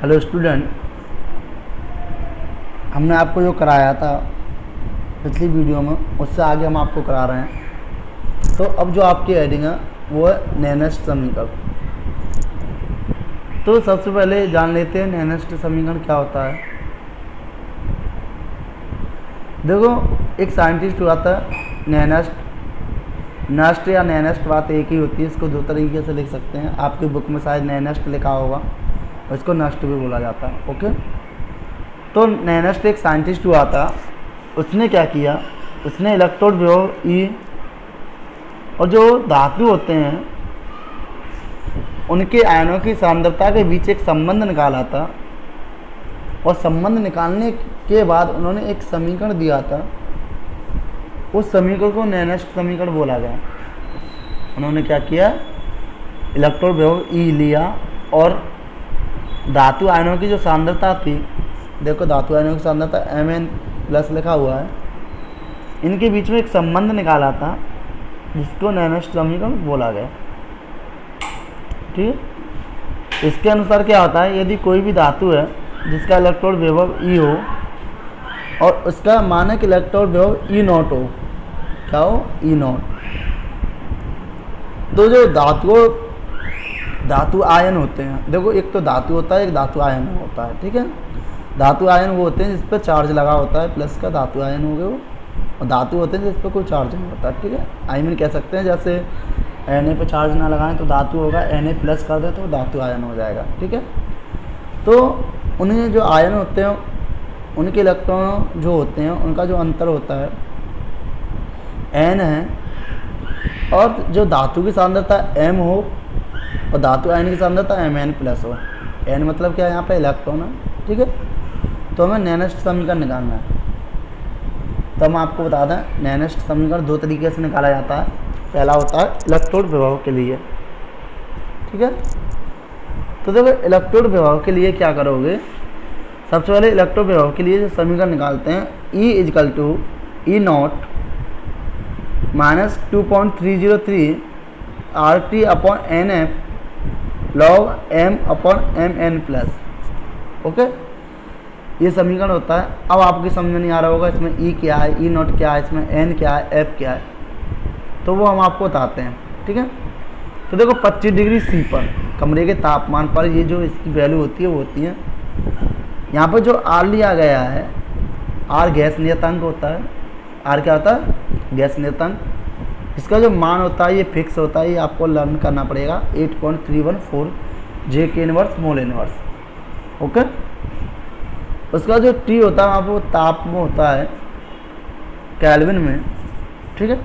Hello student, हमने आपको जो कराया था पिछली वीडियो में उससे आगे हम आपको करा रहे हैं। तो अब जो आपकी हेडिंग है वो है नेनेस्ट समीकरण। तो सबसे पहले जान लेते हैं नेनेस्ट समीकरण क्या होता है। देखो, एक साइंटिस्ट हुआ था नेनेस्ट। नस्ट या नेनेस्ट बात एक ही होती है, इसको दो तरीके से लिख सकते हैं। आपकी बुक में शायद नेनेस्ट लिखा होगा, इसको नस्ट भी बोला जाता है। ओके, तो नेनेस्ट एक साइंटिस्ट हुआ था। उसने क्या किया, उसने इलेक्ट्रोड विभव ई और जो धातु होते हैं उनके आयनों की सांद्रता के बीच एक संबंध निकाला था। और संबंध निकालने के बाद उन्होंने एक समीकरण दिया था। उस समीकरण को नेनेस्ट समीकरण बोला गया। उन्होंने क्या किया, इलेक्ट्रोड विभव ई लिया और धातु आयनों की जो सांद्रता थी, देखो धातु आयनों की सांद्रता Mn+ लिखा हुआ है, इनके बीच में एक संबंध निकाला था जिसको नेनेस्ट समीकरण बोला गया। ठीक है, इसके अनुसार क्या होता है, यदि कोई भी धातु है जिसका इलेक्ट्रोड विभव ई हो और उसका मानक इलेक्ट्रोड विभव E0 हो, क्या हो, E0, तो जो धातु आयन होते हैं, देखो एक तो धातु होता है, एक धातु आयन होता है। ठीक है, धातु आयन वो होते हैं जिस पर चार्ज लगा होता है, प्लस का धातु आयन हो गए वो, और धातु होते हैं जिस पर कोई चार्ज नहीं होता। ठीक है, आई मीन कह सकते हैं जैसे Na पे चार्ज ना लगाएं तो धातु होगा, Na+ कर दे तो धातु आयन हो जाएगा। ठीक है, तो उन्हें जो आयन होते हैं उनके इलेक्ट्रॉन जो होते हैं उनका जो अंतर होता है N है, और जो धातु की सांद्रता M हो और धातु आयन की सांद्रता Mn+ हो। N मतलब क्या है, यहाँ पे इलेक्ट्रॉन है। ठीक है, तो हमें नेनेस्ट समीकरण निकालना है। तो हम आपको बता दें, नेनेस्ट समीकरण दो तरीके से निकाला जाता है। पहला होता है इलेक्ट्रोड विभव के लिए। ठीक है, तो देखो इलेक्ट्रोड विभव के लिए क्या करोगे, सबसे पहले इलेक्ट्रोड विभव के लिए जो समीकरण निकालते हैं, E = E0 - 2.303 RT/NF log M/Mn+। Okay, ये समीकरण होता है। अब आपकी समझ में नहीं आ रहा होगा इसमें E क्या है, E0 क्या है, इसमें N क्या है, F क्या है, तो वो हम आपको बताते हैं। ठीक है, तो देखो 25 डिग्री C पर कमरे के तापमान पर ये जो इसकी वैल्यू होती है वो होती है, यहाँ पर जो R लिया गया है, R गैस नियतांक होता है। R क्या होता है, गैस नियतांक। इसका जो मान होता है ये फिक्स होता है, ये आपको लर्न करना पड़ेगा, 8.314 J/K मोल इनवर्स। ओके, उसका जो T होता है वो ताप में होता है, केल्विन में। ठीक है,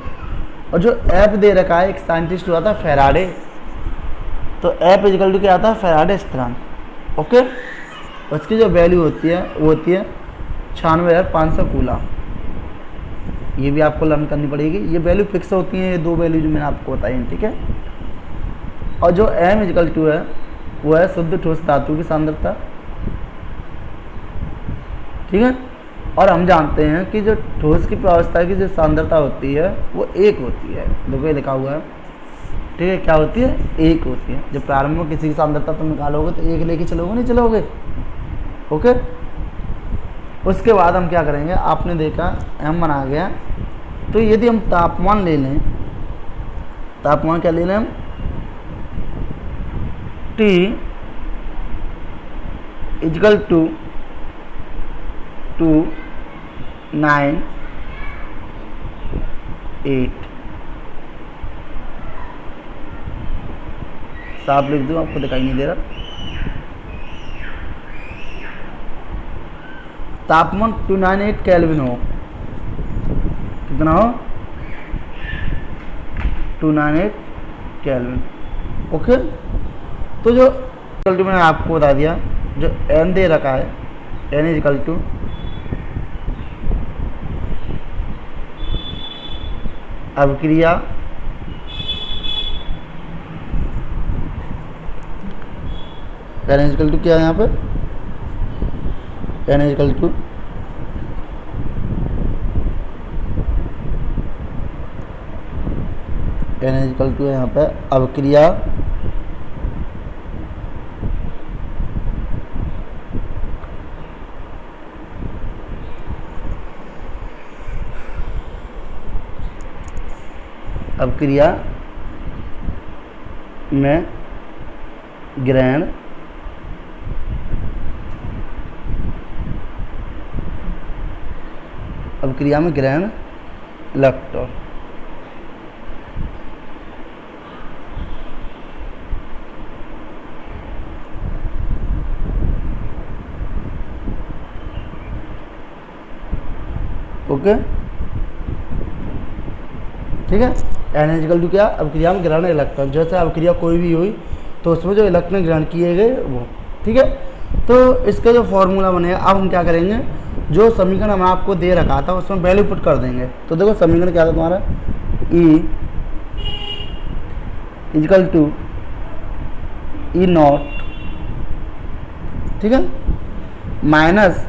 और जो F दे रखा है, एक साइंटिस्ट हुआ था फैराडे, तो F = क्या आता है, फैराडे स्थिरांक। ओके, उसकी जो वैल्यू होती है वो होती है 96,500 कूलम। ये भी आपको लर्न करनी पड़ेगी, ये वैल्यू फिक्स होती हैं, ये दो वैल्यू जो मैंने आपको बताई हैं। ठीक है, और जो M = है वो है शुद्ध ठोस धातु की सांद्रता। ठीक है, और हम जानते हैं कि जो ठोस की प्रावस्था की जो सांद्रता होती है वो 1 होती है। देखो ये लिखा हुआ है। ठीक है, क्या होती है, 1 होती है। जब प्रारंभ में किसी की सांद्रता तुम निकालोगे तो 1 लेके चलोगे, नहीं चलोगे। ओके, उसके बाद हम क्या करेंगे, आपने देखा M बना गया, तो यदि हम तापमान ले लें, तापमान क्या ले लें हम, T = 298, साफ लिख दूँ, आपको दिखाई नहीं दे रहा। तापमान 298 केल्विन हो, कितना हो, 298 केल्विन। ओके, तो जो मैंने आपको बता दिया, जो N दे रखा है, N = अभिक्रिया N = क्या है यहाँ पे, N = यहाँ पे अभिक्रिया अपक्रिया में ग्रहण अपक्रिया में ग्रहण इलेक्ट्रॉन। ओके, ठीक है। एन इक्वल टू क्या, अपक्रिया में ग्रहण इलेक्ट्रॉन। जैसे अपक्रिया कोई भी हुई तो उसमें जो इलेक्ट्रॉन ग्रहण किए गए वो, ठीक है। तो इसका जो फॉर्मूला बनेगा, अब हम क्या करेंगे, जो समीकरण हम आपको दे रखा था उसमें वैल्यू पुट कर देंगे। तो देखो समीकरण क्या था तुम्हारा, E equal to E naught, ठीक है, माइनस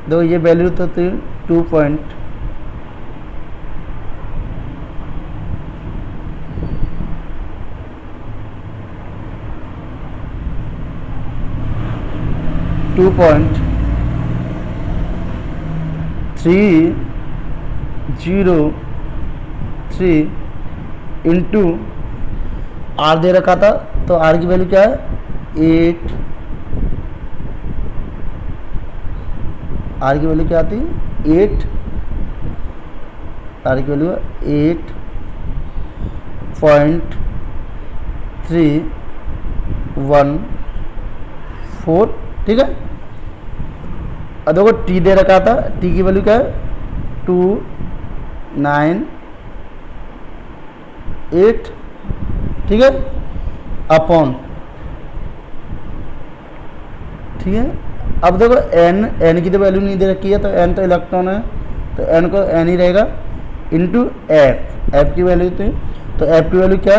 देखो ये वैल्यू तो थी 2.303 इंटू आर दे रखा था, तो आर की वैल्यू क्या है 8, आर की वैल्यू क्या आती है 8, आर की वैल्यू 8.314, ठीक है। और देखो टी दे रखा था, टी की वैल्यू क्या है 298, ठीक है, अपॉन, ठीक है। अब देखो एन की तो वैल्यू नहीं दे रखी है, तो एन तो इलेक्ट्रॉन है, तो एन को एन ही रहेगा, इंटू एफ की वैल्यू थी, तो एफ की वैल्यू क्या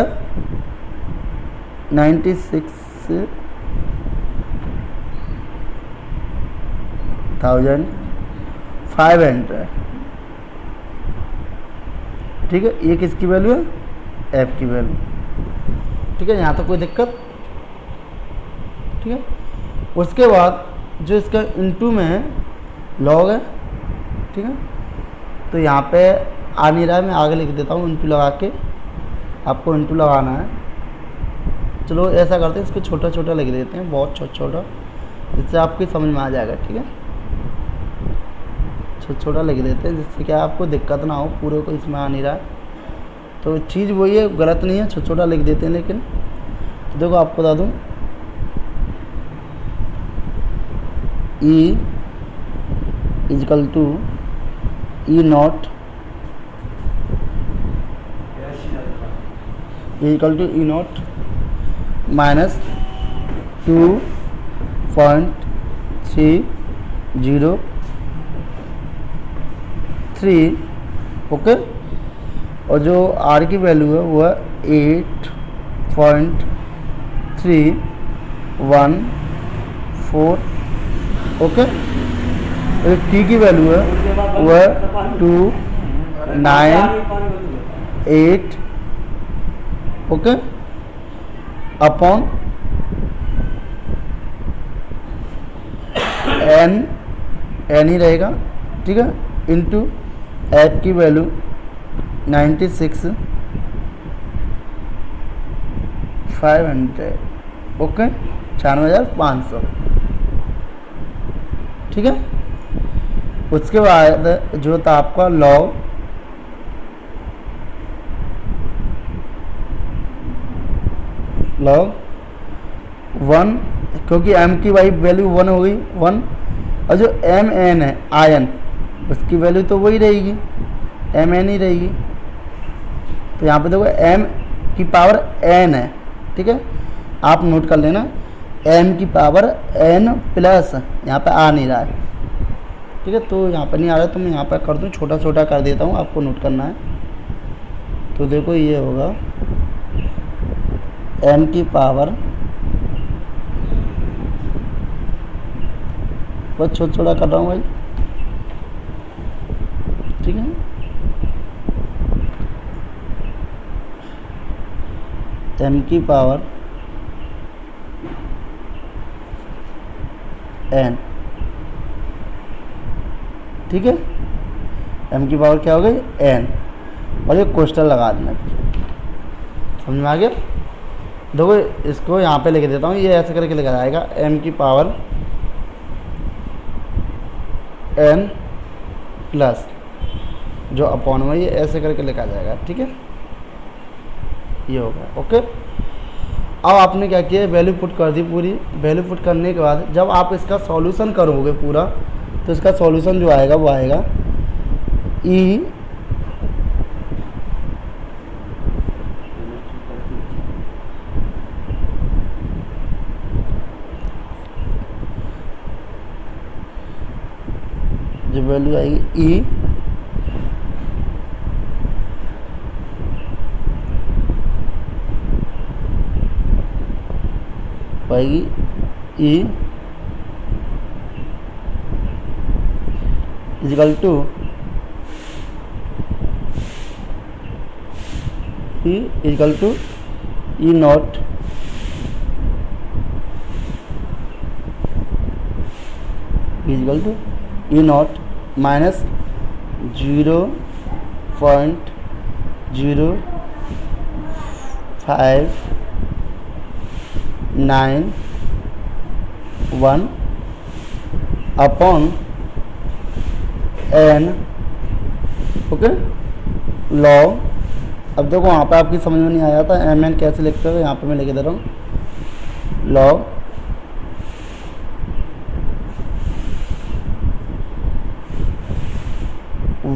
96,500, ठीक है। ये किसकी वैल्यू है, एफ की वैल्यू, ठीक है। यहाँ तो कोई दिक्कत, ठीक है। उसके बाद जो इसका इंटू में है लॉग है, ठीक है, तो यहाँ पे आ नहीं रहा है, मैं आगे लिख देता हूँ इंटू लगा के, आपको इंटू लगाना है। चलो ऐसा करते हैं, इसको छोटा छोटा लिख देते हैं, बहुत छोटा छोटा, जिससे आपकी समझ में आ जाएगा, ठीक है। छोटा छोटा लिख देते हैं जिससे क्या आपको दिक्कत ना हो, पूरे को इसमें आ नहीं रहा है, तो चीज़ वही है, गलत नहीं है, छोटा छोटा लिख देते हैं। लेकिन तो देखो आपको बता दूँ, E equal to E naught equal to E naught minus 2.303, okay. और जो आर की वैल्यू है वो है 8.314, ओके। और टी की वैल्यू है वो है 298, ओके, अपॉन एन ही रहेगा, ठीक है, इंटू एफ की वैल्यू 96,500, ओके, 96,500, ठीक है। उसके बाद जो था आपका लॉग लॉग 1, क्योंकि एम की वाई वैल्यू 1 हो गई 1, और जो एम एन है आयन, उसकी वैल्यू तो वही रहेगी, एम एन ही रहेगी। तो यहाँ पे देखो एम की पावर एन है, ठीक है, आप नोट कर लेना, एम की पावर एन प्लस, यहाँ पे आ नहीं रहा है, ठीक है। तो यहाँ पर नहीं आ रहा है, तो मैं यहाँ पर कर दूँ, छोटा छोटा कर देता हूँ, आपको नोट करना है। तो देखो ये होगा एम की पावर, बहुत छोटा छोटा कर रहा हूँ भाई, ठीक है। एम की पावर एन, ठीक है, एम की पावर क्या हो गई एन, और ये कोष्टक लगा देना। समझ में आ गया? देखो इसको यहाँ पे लिख देता हूँ, ये ऐसे करके लिखा जाएगा m की पावर n प्लस जो अपॉन में, ये ऐसे करके लिखा जाएगा। ठीक है, ये हो गया। ओके, अब आपने क्या किया, वैल्यू पुट कर दी पूरी। वैल्यू पुट करने के बाद जब आप इसका सॉल्यूशन करोगे पूरा, तो इसका सॉल्यूशन जो आएगा वो आएगा ई जो वैल्यू आएगी ई आएगी E equal to E equal to E naught equal to E naught minus 0.0591 upon n। Okay, log. अब देखो वहाँ पे आपकी समझ में नहीं आया था एम एन कैसे लिखते हो, यहाँ पे मैं लिख दे रहा हूँ लॉग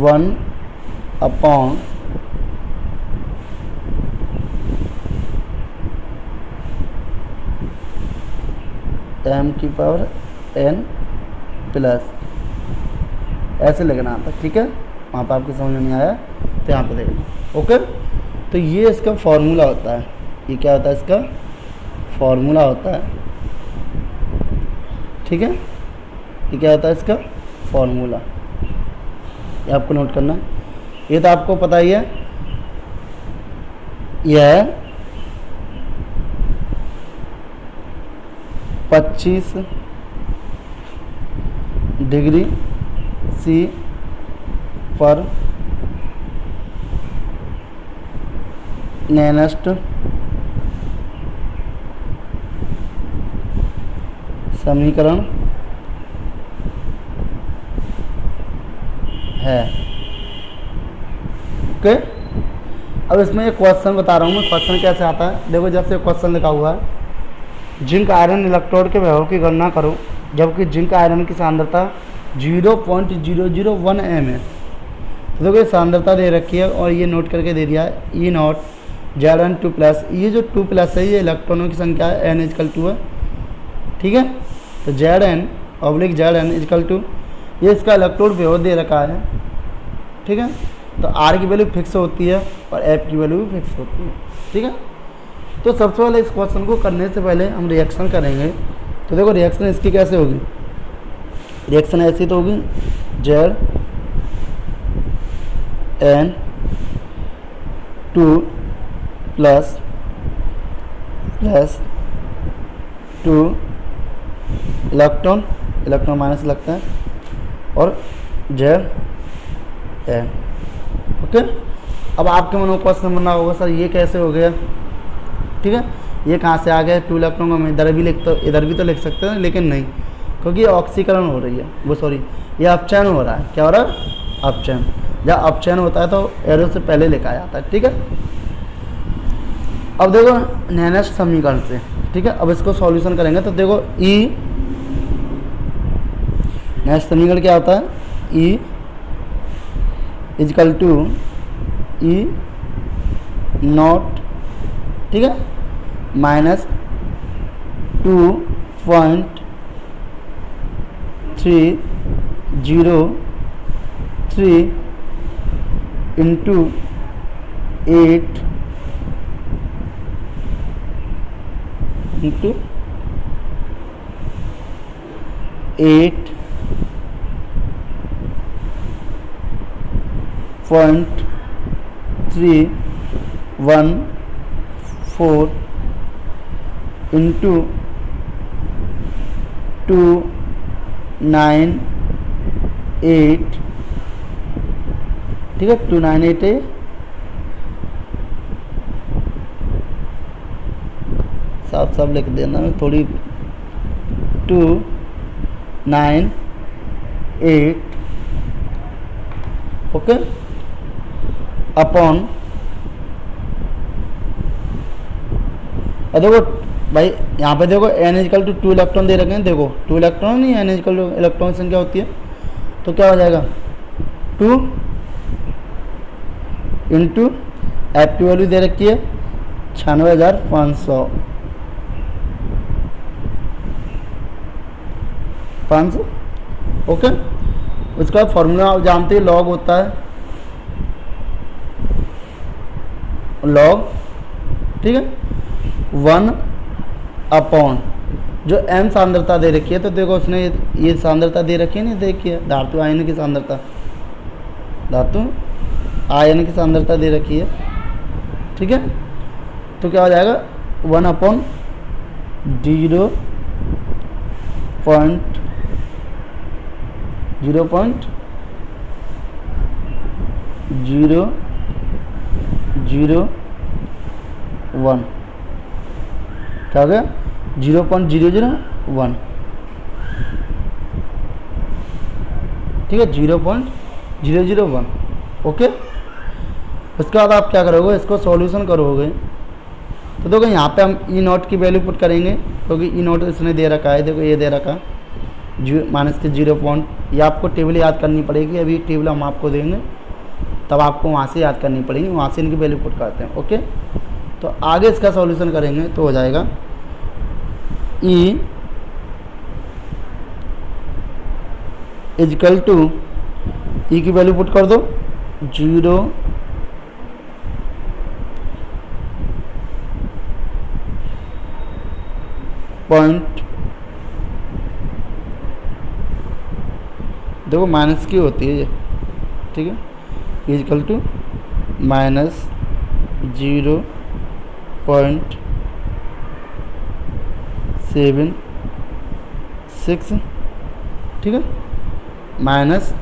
वन अपॉन m की पावर n प्लस, ऐसे लिखना था। ठीक है, वहाँ पर आपकी समझ में नहीं आया तो यहाँ पे देखना। ओके, तो ये इसका फॉर्मूला होता है। ये क्या होता है, इसका फॉर्मूला होता है। ठीक है, ये क्या होता है, इसका फॉर्मूला। ये आपको नोट करना है। ये तो आपको पता ही है, यह 25 डिग्री सी पर नेक्स्ट समीकरण है। ओके, अब इसमें एक क्वेश्चन बता रहा हूँ मैं। क्वेश्चन कैसे आता है, देखो जैसे क्वेश्चन लिखा हुआ है जिंक आयरन इलेक्ट्रोड के वैभव की गणना करो जबकि जिंक आयरन की सांद्रता 0.001 m है। तो देखो ये सांद्रता दे रखी है और ये नोट करके दे दिया है ई नॉट Zn 2 प्लस। ये जो 2 प्लस है ये इलेक्ट्रॉनों की संख्या है, n इजकल 2 है। ठीक है, तो Zn ऑब्लिक Zn इजकल 2, ये इसका इलेक्ट्रोड वैभव दे रखा है। ठीक है, तो R की वैल्यू फिक्स होती है और F की वैल्यू भी फिक्स होती है। ठीक है, तो सबसे पहले इस क्वेश्चन को करने से पहले हम रिएक्शन करेंगे। तो देखो रिएक्शन इसकी कैसे होगी, रिएक्शन ऐसी तो होगी Zn 2 प्लस 2 इलेक्ट्रॉन माइनस लगता है और Zn। ओके, अब आपके मन में क्वेश्चन बनना होगा सर ये कैसे हो गया। ठीक है, ये कहाँ से आ गया, 2 इलेक्ट्रॉन को हम इधर भी इधर भी तो लिख सकते हैं, लेकिन नहीं, क्योंकि ये ऑक्सीकरण हो रही है, वो सॉरी ये अपचयन हो रहा है। क्या हो रहा है, अपचयन। जब अपचयन होता है तो एरो से पहले लिखा जाता है। ठीक है, अब देखो नेक्स्ट समीकरण से। ठीक है, अब इसको सॉल्यूशन करेंगे तो देखो ई नेक्स्ट समीकरण क्या होता है, ई इजकल टू ई नॉट, ठीक है, माइनस 2.303 इंटू 8 इंटू 8.314 इंटू 298, ठीक है, 298 साफ साफ लिख देना, थोड़ी 2 9 8 ओके अपॉन, देखो भाई यहाँ पे देखो n इजकल टू 2 इलेक्ट्रॉन दे रखे हैं, देखो 2 इलेक्ट्रॉन नहीं, n इजकल टू इलेक्ट्रॉन संख्या होती है, तो क्या हो जाएगा 2 इंटू एफ की वैल्यू दे रखी है 96,500 ओके। उसका फॉर्मूला आप जानते हैं, लॉग होता है लॉग, ठीक है 1 अपॉन जो m सांद्रता दे रखी है, तो देखो उसने ये सांद्रता दे रखी है, नहीं देखिए धातु आयन की सांद्रता, धातु आयन की सांद्रता दे रखी है, ठीक है। तो क्या हो जाएगा 1 अपॉन 0.001 क्या हो गया 0.001, ठीक है 0.001 ओके। उसके बाद आप क्या करोगे, इसको सॉल्यूशन करोगे, तो देखो यहाँ पे हम ई नॉट की वैल्यू पुट करेंगे, क्योंकि ई नॉट इसने दे रखा है, देखो ये दे रखा माइनस के 0 पॉइंट, ये आपको टेबल याद करनी पड़ेगी, अभी टेबल हम आपको देंगे तब आपको वहाँ से याद करनी पड़ेगी, वहाँ से इनकी वैल्यू पुट करते हैं ओके। तो आगे इसका सॉल्यूशन करेंगे तो हो जाएगा ई इजकल टू, ई की वैल्यू पुट कर दो 0 पॉइंट, देखो माइनस की होती है ये, ठीक है इजकल टू माइनस 0.76, ठीक है माइनस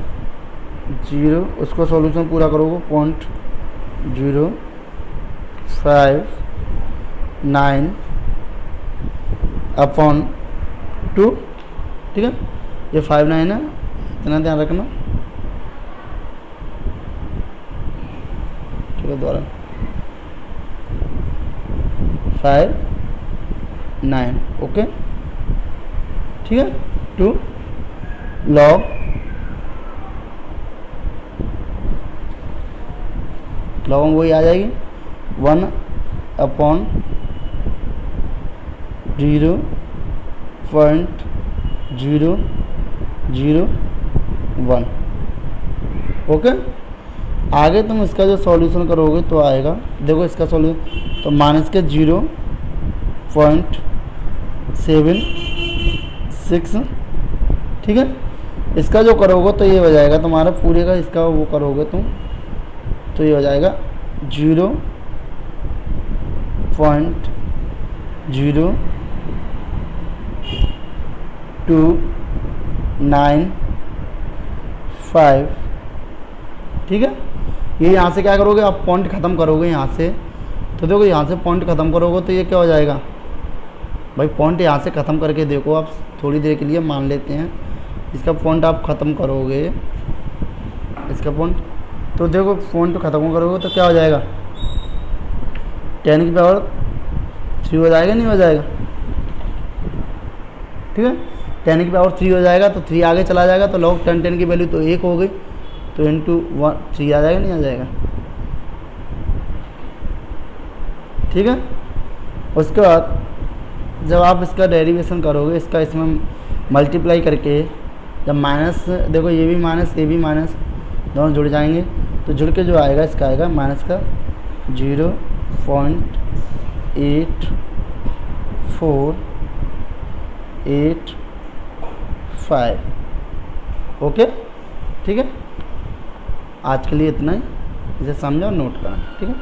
0, उसको सॉल्यूशन पूरा करोगे 0.059 अपॉन 2, ठीक है ये 59 है, इतना ध्यान रखना, ठीक है दोबारा 59 ओके, ठीक है 2 लॉग वही आ जाएगी 1 अपॉन 0.001 ओके। आगे तुम इसका जो सॉल्यूशन करोगे तो आएगा, देखो इसका सॉल्यूशन तो माइनस के 0.76, ठीक है इसका जो करोगे तो ये हो जाएगा तुम्हारा पूरे का, इसका वो करोगे तुम तो ये हो जाएगा 0.0295, ठीक है। ये यहाँ से क्या करोगे आप पॉइंट ख़त्म करोगे यहाँ से, तो देखो यहाँ से पॉइंट ख़त्म करोगे तो ये क्या हो जाएगा भाई, पॉइंट यहाँ से ख़त्म करके देखो आप थोड़ी देर के लिए मान लेते हैं, इसका पॉइंट आप ख़त्म करोगे, इसका पॉइंट तो देखो पॉइंट ख़त्म करोगे तो क्या हो जाएगा 10 की पावर 3 हो जाएगा, नहीं हो जाएगा, ठीक है 10 की पावर 3 हो जाएगा, तो 3 आगे चला जाएगा, तो लॉग 10 की वैल्यू तो 1 हो गई, तो इंटू 3 आ जाएगा, नहीं आ जाएगा, ठीक है। उसके बाद जब आप इसका डेरिवेशन करोगे, इसका इसमें मल्टीप्लाई करके, जब माइनस देखो ये भी माइनस ये भी माइनस दोनों जुड़ जाएंगे, तो जुड़ के जो आएगा इसका आएगा माइनस का 0.8485 ओके, ठीक है। आज के लिए इतना ही, इसे समझो और नोट करना, ठीक है।